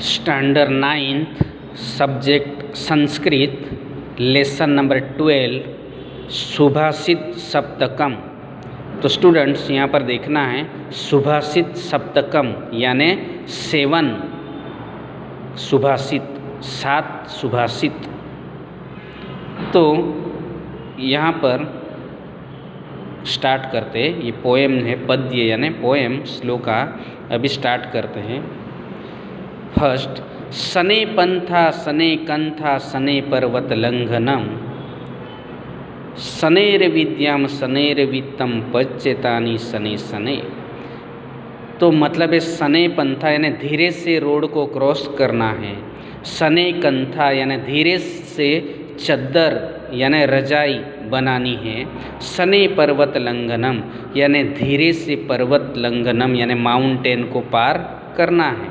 Standard 9th subject Sanskrit lesson number 12 सुभाषित सप्तकम। तो students यहाँ पर देखना है सुभाषित सप्तकम यानि 7 सुभाषित, 7 सुभाषित। तो यहाँ पर स्टार्ट करते हैं, ये पोएम है, पद्य यानी पोएम, श्लोका अभी स्टार्ट करते हैं। फर्स्ट, सने पंथा सने कंथा सने पर्वत लंघनम सनेर विद्याम सनेर वित्तम पच्चेतानी सने सने। तो मतलब है सने पंथा यानी धीरे से रोड को क्रॉस करना है, सने कंथा यानी धीरे से चद्दर यानी रजाई बनानी है, सने पर्वत लंघनम यानी धीरे से पर्वत लंघनम यानी माउंटेन को पार करना है,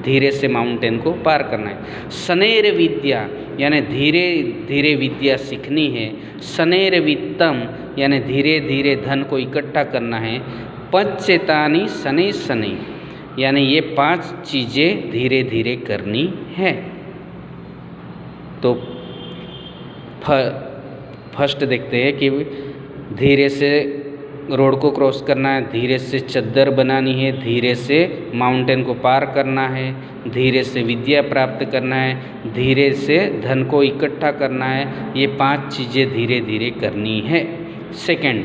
धीरे से माउंटेन को पार करना है। सनेर विद्या यानी धीरे धीरे विद्या सीखनी है, सनेर वित्तम यानी धीरे धीरे धन को इकट्ठा करना है, पच्चेतानी सने सने यानी ये 5 चीज़ें धीरे धीरे करनी है। तो फर्स्ट देखते हैं कि धीरे से रोड को क्रॉस करना है, धीरे से चद्दर बनानी है, धीरे से माउंटेन को पार करना है, धीरे से विद्या प्राप्त करना है, धीरे से धन को इकट्ठा करना है। ये 5 चीज़ें धीरे धीरे करनी है। सेकंड,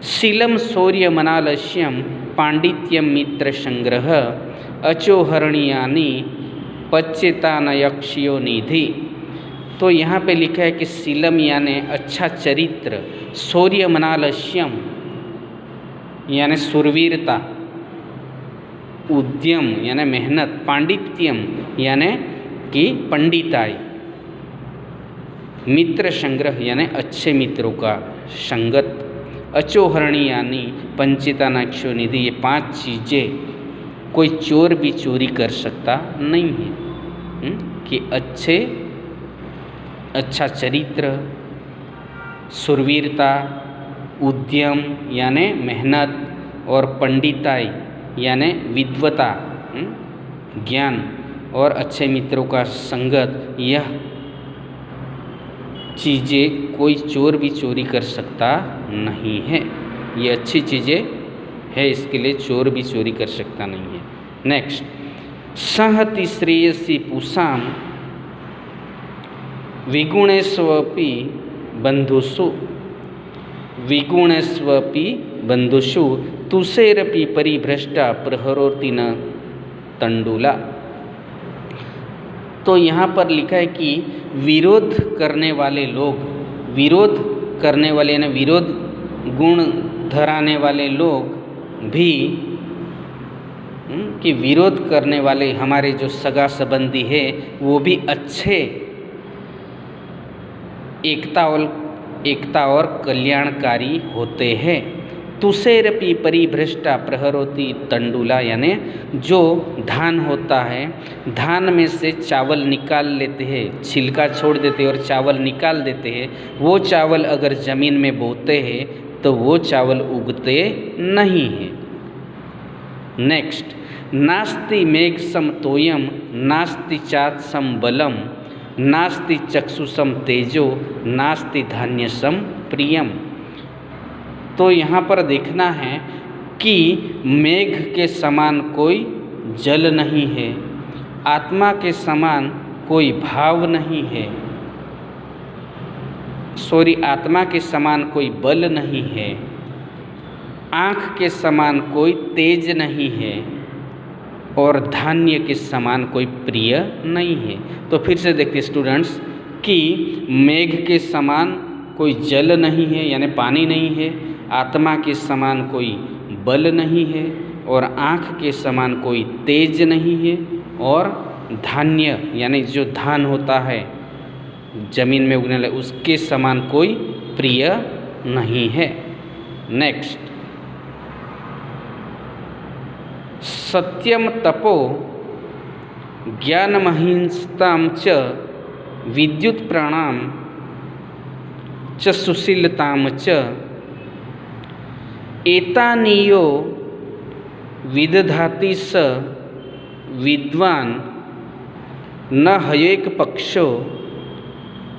शीलम शौर्य मनालस्यम पांडित्यम मित्र संग्रह अचोहरणीयानि पच्चेतानयक्षियो निधि। तो यहाँ पे लिखा है कि शीलम यानि अच्छा चरित्र, शौर्य मनालस्यम यानी सुरवीरता, उद्यम यानी मेहनत, पांडित्यम यानी कि पंडिताई, मित्र संग्रह यानी अच्छे मित्रों का संगत, अचोहरणी यानी पंचितानाक्षो निधि। ये 5 चीज़ें कोई चोर भी चोरी कर सकता नहीं है कि अच्छा चरित्र, सुरवीरता, उद्यम यानि मेहनत और पंडिताई यानि विद्वता, ज्ञान और अच्छे मित्रों का संगत, यह चीज़ें कोई चोर भी चोरी कर सकता नहीं है। ये अच्छी चीज़ें है, इसके लिए चोर भी चोरी कर सकता नहीं है। नेक्स्ट, सहति श्रेयसी पुषाम विगुणेष्वपि बंधुषु विगुणेष्वपि बंधुषु तुषेरपि परिभ्रष्टा प्रहरोति न तंडुला। तो यहाँ पर लिखा है कि विरोध करने वाले लोग, विरोध करने वाले यानी विरोध गुण धराने वाले लोग भी कि विरोध करने वाले हमारे जो सगा संबंधी है वो भी अच्छे एकता और कल्याणकारी होते हैं। तुषेरपि परिभ्रष्टा प्रहरोति तंडुला यानी जो धान होता है, धान में से चावल निकाल लेते हैं, छिलका छोड़ देते हैं और चावल निकाल देते हैं, वो चावल अगर ज़मीन में बोते हैं तो वो चावल उगते नहीं हैं। नेक्स्ट, नास्ति मेघ सम तोयम नास्ति चात सम बलम नास्ति चक्षुषम तेजो नास्ति धान्य सम प्रियम। तो यहाँ पर देखना है कि मेघ के समान कोई जल नहीं है, आत्मा के समान कोई भाव नहीं है, आत्मा के समान कोई बल नहीं है, आँख के समान कोई तेज नहीं है और धान्य के समान कोई प्रिय नहीं है। तो फिर से देखते स्टूडेंट्स कि मेघ के समान कोई जल नहीं है यानी पानी नहीं है, आत्मा के समान कोई बल नहीं है और आँख के समान कोई तेज नहीं है और धान्य यानी जो धान होता है जमीन में उगने वाला उसके समान कोई प्रिय नहीं है। नेक्स्ट, सत्यम तपो ज्ञानमहिंसतां च विद्युत प्राणाम च सुशीलतां च एतानीयो विदधाति स विद्वान न हयेक पक्षो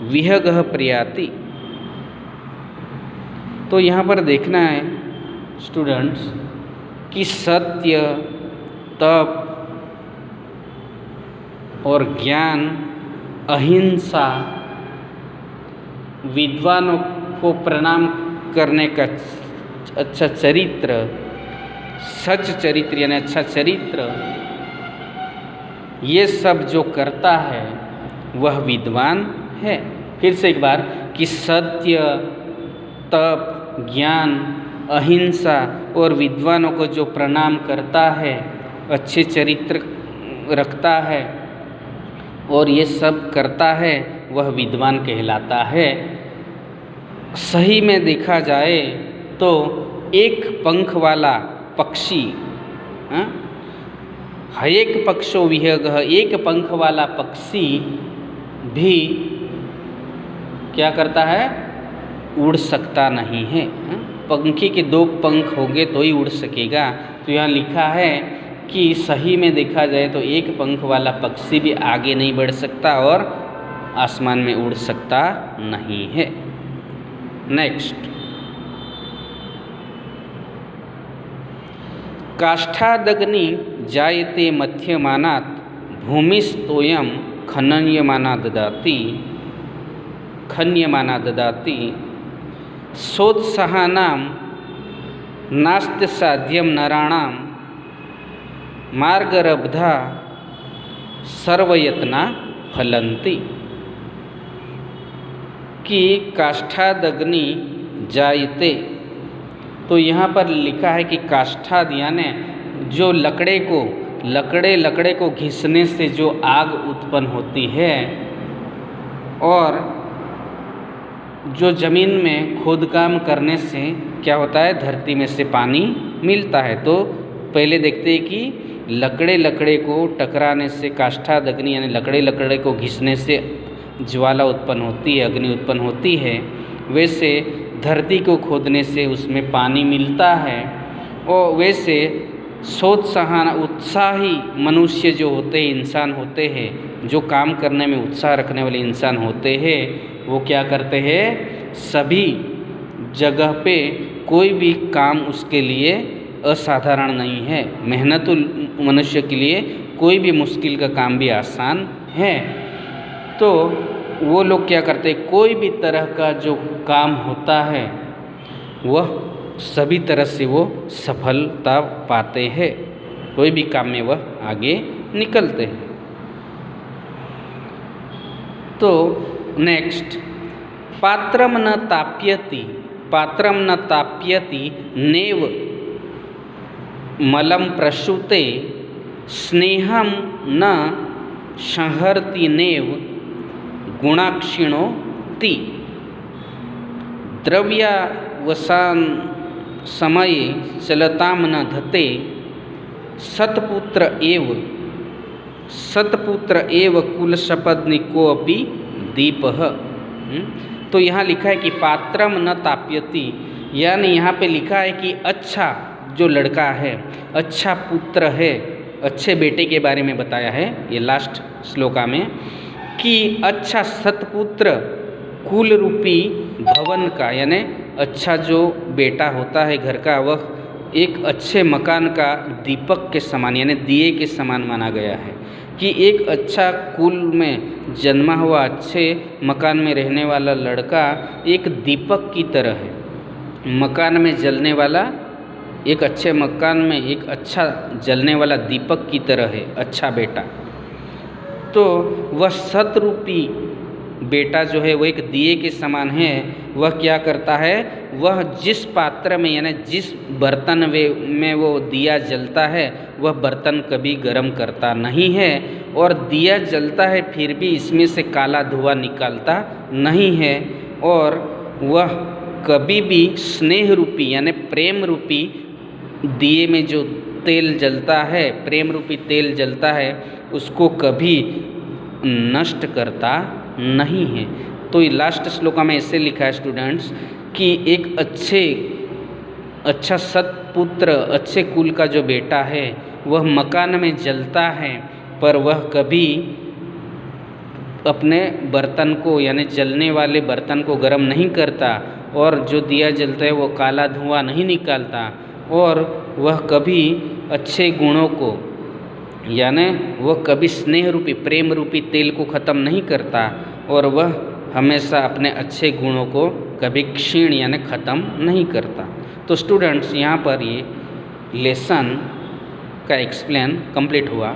विहगः प्रयाति। तो यहाँ पर देखना है स्टूडेंट्स कि सत्य, तप और ज्ञान, अहिंसा, विद्वानों को प्रणाम करने का अच्छा चरित्र, सच चरित्र यानी अच्छा चरित्र, ये सब जो करता है वह विद्वान है। फिर से एक बार कि सत्य, तप, ज्ञान, अहिंसा और विद्वानों को जो प्रणाम करता है, अच्छे चरित्र रखता है और ये सब करता है, वह विद्वान कहलाता है। सही में देखा जाए तो एक पंख वाला पक्षी, हयेक पक्षो विहगः, एक पंख वाला पक्षी भी क्या करता है, उड़ सकता नहीं है। पंखी के 2 पंख होंगे तो ही उड़ सकेगा। तो यहाँ लिखा है कि सही में देखा जाए तो एक पंख वाला पक्षी भी आगे नहीं बढ़ सकता और आसमान में उड़ सकता नहीं है। नेक्स्ट, काष्ठादग्नि जायते मध्यमानात् भूमिस्तोयं खन्यमाना ददाति सोत्साहानां नास्ति साध्यं नराणां मार्गरब्धा सर्वयत्ना फलन्ति। कि काष्ठादग्नि जायते, तो यहाँ पर लिखा है कि काष्ठाद यानी जो लकड़े को घिसने से जो आग उत्पन्न होती है और जो ज़मीन में खोदकाम करने से क्या होता है, धरती में से पानी मिलता है। तो पहले देखते हैं कि लकड़े को टकराने से काष्ठादग्नि यानी लकड़े को घिसने से ज्वाला उत्पन्न होती है, अग्नि उत्पन्न होती है। वैसे धरती को खोदने से उसमें पानी मिलता है। और वैसे सोत्साहन उत्साही मनुष्य जो होते हैं, इंसान होते हैं, जो काम करने में उत्साह रखने वाले इंसान होते हैं, वो क्या करते हैं, सभी जगह पे कोई भी काम उसके लिए असाधारण नहीं है। मेहनतु मनुष्य के लिए कोई भी मुश्किल का काम भी आसान है। तो वो लोग क्या करते हैं, कोई भी तरह का जो काम होता है वह सभी तरह से वो सफलता पाते हैं, कोई भी काम में वह आगे निकलते हैं। तो नेक्स्ट, पात्रम न ताप्यति नेव मलम प्रसूते स्नेहम न संहरति नेव गुणाक्षिणोति द्रव्यावसान समये चलताम न धते सतपुत्र एव कुलसपत्निकोऽपि दीपः। तो यहाँ लिखा है कि पात्रम न ताप्यति, यानी यहाँ पे लिखा है कि अच्छा जो लड़का है, अच्छा पुत्र है, अच्छे बेटे के बारे में बताया है ये लास्ट श्लोका में, कि अच्छा सतपुत्र कुल रूपी भवन का यानी अच्छा जो बेटा होता है घर का, वह एक अच्छे मकान का दीपक के समान यानी दिए के समान माना गया है। कि एक अच्छा कुल में जन्मा हुआ अच्छे मकान में रहने वाला लड़का एक दीपक की तरह है, मकान में जलने वाला, एक अच्छे मकान में एक अच्छा जलने वाला दीपक की तरह है अच्छा बेटा। तो वह सतरूपी बेटा जो है वह एक दिए के समान है। वह क्या करता है, वह जिस पात्र में यानी जिस बर्तन में वो दिया जलता है वह बर्तन कभी गर्म करता नहीं है, और दिया जलता है फिर भी इसमें से काला धुआं निकालता नहीं है, और वह कभी भी स्नेह रूपी यानी प्रेम रूपी दिए में जो तेल जलता है, प्रेम रूपी तेल जलता है, उसको कभी नष्ट करता नहीं है। तो ये लास्ट श्लोका में ऐसे लिखा है स्टूडेंट्स कि एक अच्छा सत्पुत्र अच्छे कुल का जो बेटा है वह मकान में जलता है पर वह कभी अपने बर्तन को यानी जलने वाले बर्तन को गर्म नहीं करता और जो दिया जलता है वो काला धुआं नहीं निकालता और वह कभी अच्छे गुणों को यानी वह कभी स्नेह रूपी प्रेम रूपी तेल को ख़त्म नहीं करता और वह हमेशा अपने अच्छे गुणों को कभी क्षीण यानी ख़त्म नहीं करता। तो स्टूडेंट्स यहाँ पर ये लेसन का एक्सप्लेन कंप्लीट हुआ।